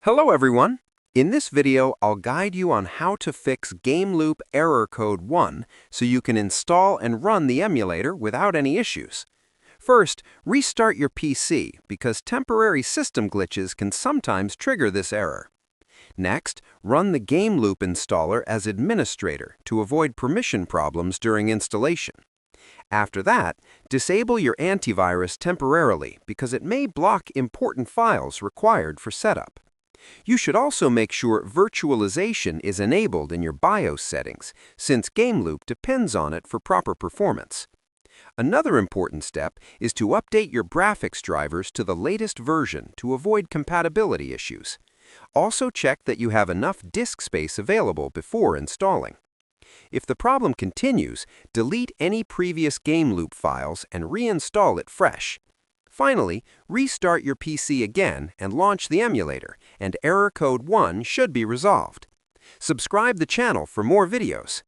Hello everyone! In this video, I'll guide you on how to fix GameLoop error code 1 so you can install and run the emulator without any issues. First, restart your PC because temporary system glitches can sometimes trigger this error. Next, run the GameLoop installer as administrator to avoid permission problems during installation. After that, disable your antivirus temporarily because it may block important files required for setup. You should also make sure virtualization is enabled in your BIOS settings, since GameLoop depends on it for proper performance. Another important step is to update your graphics drivers to the latest version to avoid compatibility issues. Also check that you have enough disk space available before installing. If the problem continues, delete any previous GameLoop files and reinstall it fresh. Finally, restart your PC again and launch the emulator, and error code 1 should be resolved. Subscribe the channel for more videos.